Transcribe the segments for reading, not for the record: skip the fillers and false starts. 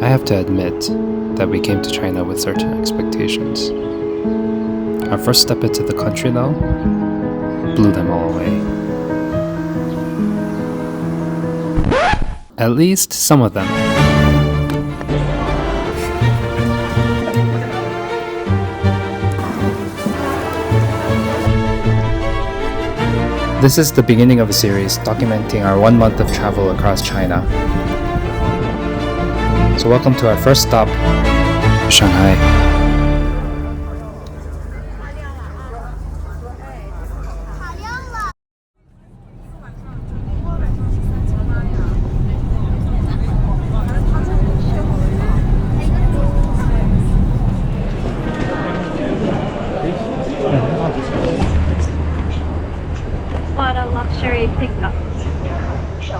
I have to admit that we came to China with certain expectations. Our first step into the country, though, blew them all away. At least some of them. This is the beginning of a series documenting our 1 month of travel across China. So welcome to our first stop, Shanghai. What a luxury pickup.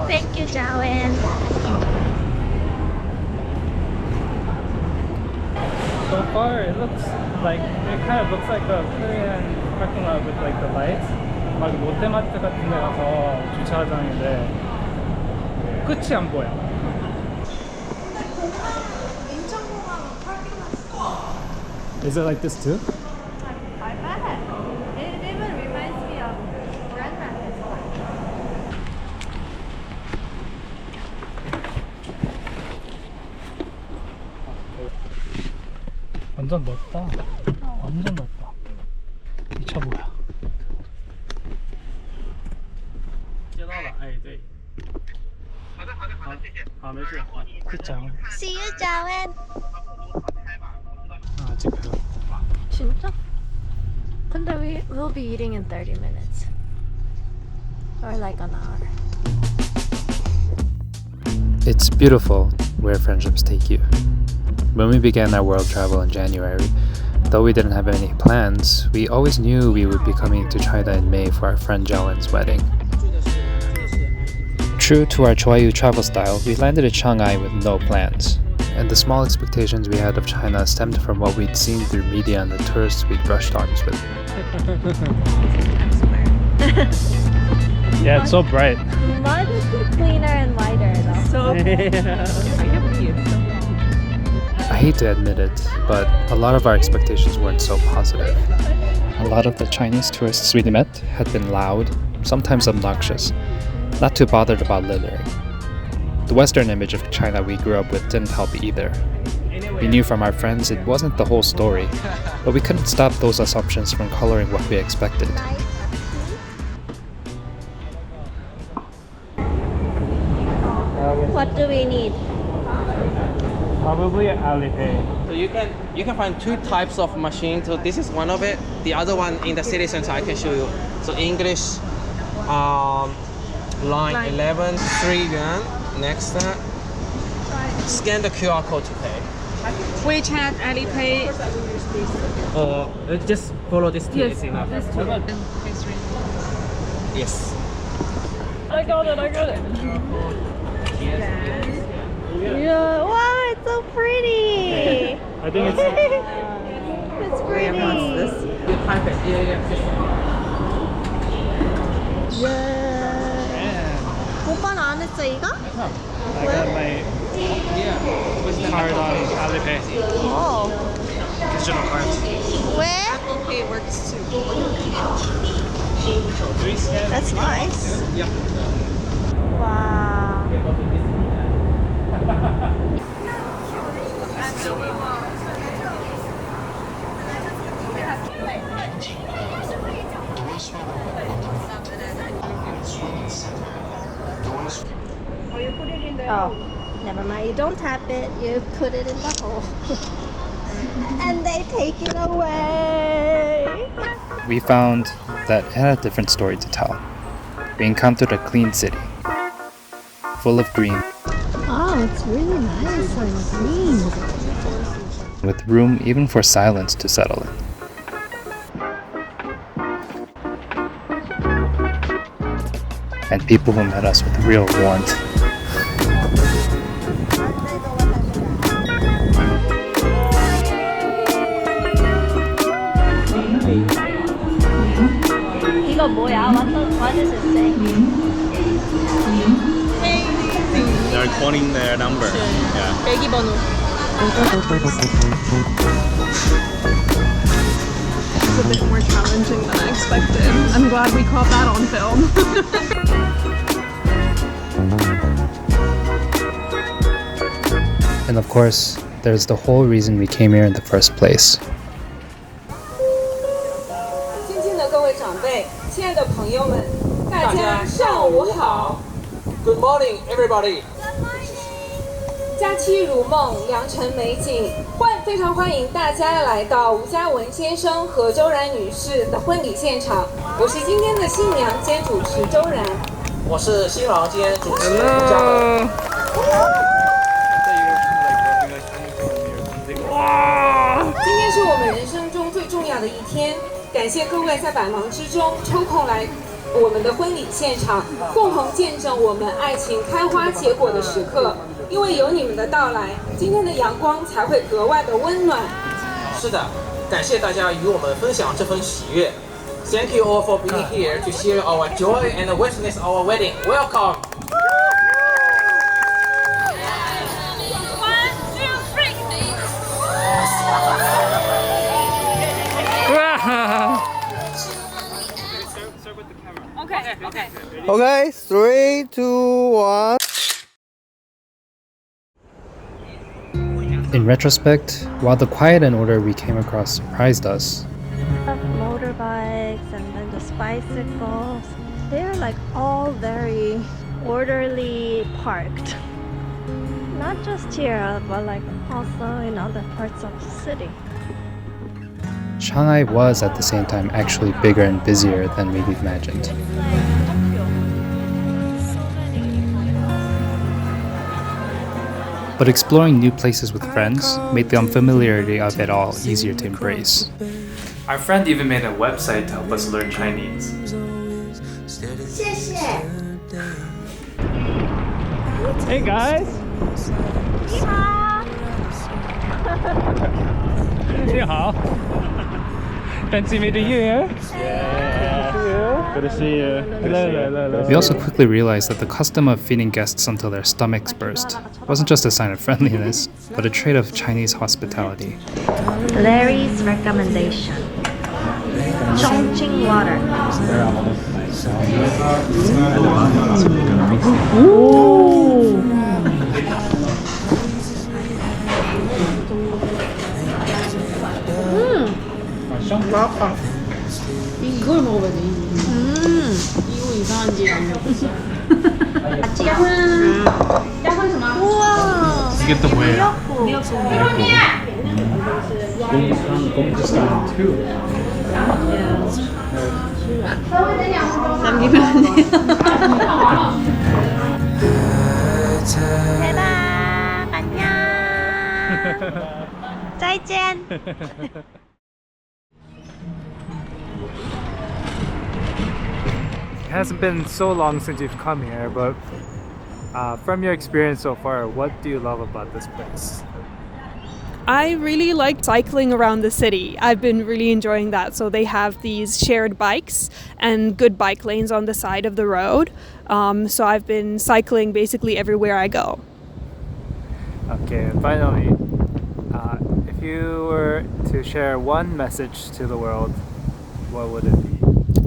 Thank you, Jiawen. So far, it kind of looks like a Korean parking lot with like the lights. 막 롯데마트 같은 데 가서 주차장인데 끝이 안 보여. Is it like this too? I bet. It even reminds me of Grand Rapids. 완전 넓다. 완전 넓다. 미쳐 보여. 接到了，哎，对。好的，谢谢。好，没事。是讲。 See you, Jiawen. 아직 배고파. 진짜? 근데 we'll be eating in 30 minutes. Or like an hour. It's beautiful where friendships take you. When we began our world travel in January, though we didn't have any plans, we always knew we would be coming to China in May for our friend Jiawen's wedding. True to our JoAhyouu travel style, we landed in Shanghai with no plans, and the small expectations we had of China stemmed from what we'd seen through media and the tourists we'd brushed arms with. Yeah, it's so bright. Mud is cleaner and lighter though. I hate to admit it, but a lot of our expectations weren't so positive. A lot of the Chinese tourists we met had been loud, sometimes obnoxious, not too bothered about littering. The Western image of China we grew up with didn't help either. We knew from our friends it wasn't the whole story, but we couldn't stop those assumptions from coloring what we expected. What do we need? Probably Alipay. So you can find two types of machine. So this is one of it. The other one in the city center I can show you. So English, line 11, 3 yuan. Next, scan the QR code to pay. WeChat, Alipay. Or just follow this key. It's enough. Yes. I got it. Yeah. Wow, it's so pretty. I think it's. It's pretty. You type it. Yeah. 오빠는 안 했어 이거? I got my card on Alipay. Oh. Digital cards. Where? Okay, works too. That's nice. Yeah. Wow. Oh, never mind. You don't tap it. You put it in the hole. And they take it away. We found that it had a different story to tell. We encountered a clean city, full of green, Oh, it's really nice and green. with room even for silence to settle in. And people who met us with real warmth. 이거 뭐야? What does it say? There are phoning their number. Yeah. 애기 번호. It's a bit more challenging than I expected. I'm glad we caught that on film. And of course, there's the whole reason we came here in the first place. 尊敬的各位长辈，亲爱的朋友们，大家上午好。 Good morning, everybody. 假期如梦，良辰美景，非常欢迎大家来到吴嘉文先生和周然女士的婚礼现场。我是今天的新娘兼主持周然，我是新郎兼主持人吴嘉文。今天是我们人生中最重要的一天，感谢各位在百忙之中抽空来我们的婚礼现场，共同见证我们爱情开花结果的时刻。因为有你们的到来，今天的阳光才会格外的温暖。是的，感谢大家与我们分享这份喜悦。Thank you all for being here to share our joy and witness our wedding. Welcome. ，OK。 Okay, 3, 2, 1. In retrospect, while the quiet and order we came across surprised us, Motorbikes and then the bicycles, they're like all very orderly parked. Not just here, but like also in other parts of the city. Shanghai was at the same time actually bigger and busier than we'd imagined. But exploring new places with friends made the unfamiliarity of it all easier to embrace. Our friend even made a website to help us learn Chinese. 谢谢。 Hey guys! 你好。你好. Fancy meeting you here? Good to see you. Hello. We also quickly realized that the custom of feeding guests until their stomachs burst wasn't just a sign of friendliness, but a trait of Chinese hospitality. Larry's recommendation. Chongqing water. 이걸 먹어봐야 돼. 이거 이상한지 아니야. 우와. 이게 또 뭐예요? 남기면 안 돼요. 대박. 안녕. 再见. It hasn't been so long since you've come here, but from your experience so far, what do you love about this place? I really like cycling around the city. I've been really enjoying that. So they have these shared bikes and good bike lanes on the side of the road. So I've been cycling basically everywhere I go. Okay, and finally, if you were to share one message to the world, what would it be?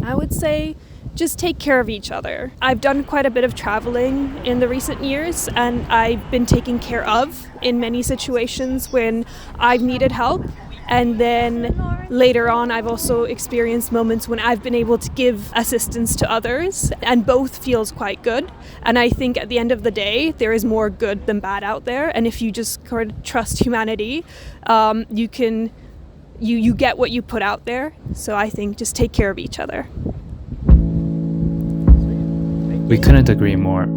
I would say just take care of each other. I've done quite a bit of traveling in the recent years, and I've been taken care of in many situations when I've needed help. And then later on, I've also experienced moments when I've been able to give assistance to others, and both feels quite good. And I think at the end of the day, there is more good than bad out there. And if you just kind of trust humanity, you get what you put out there. So I think just take care of each other. We couldn't agree more.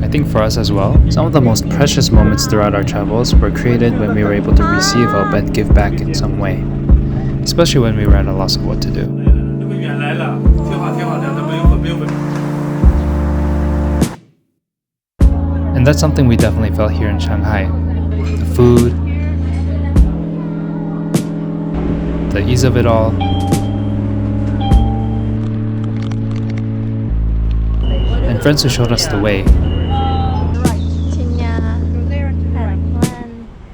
I think for us as well, some of the most precious moments throughout our travels were created when we were able to receive help and give back in some way, especially when we were at a loss of what to do. And that's something we definitely felt here in Shanghai. The food, the ease of it all, and friends who showed us the way.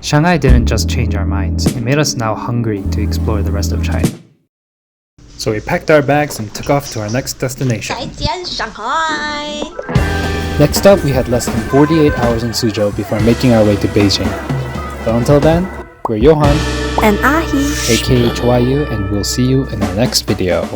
Shanghai didn't just change our minds, it made us now hungry to explore the rest of China. So we packed our bags and took off to our next destination. 再见 Shanghai! Next up, we had less than 48 hours in Suzhou before making our way to Beijing. But until then, we're Johan And Ahi! aka JoAhyouu, and we'll see you in our next video.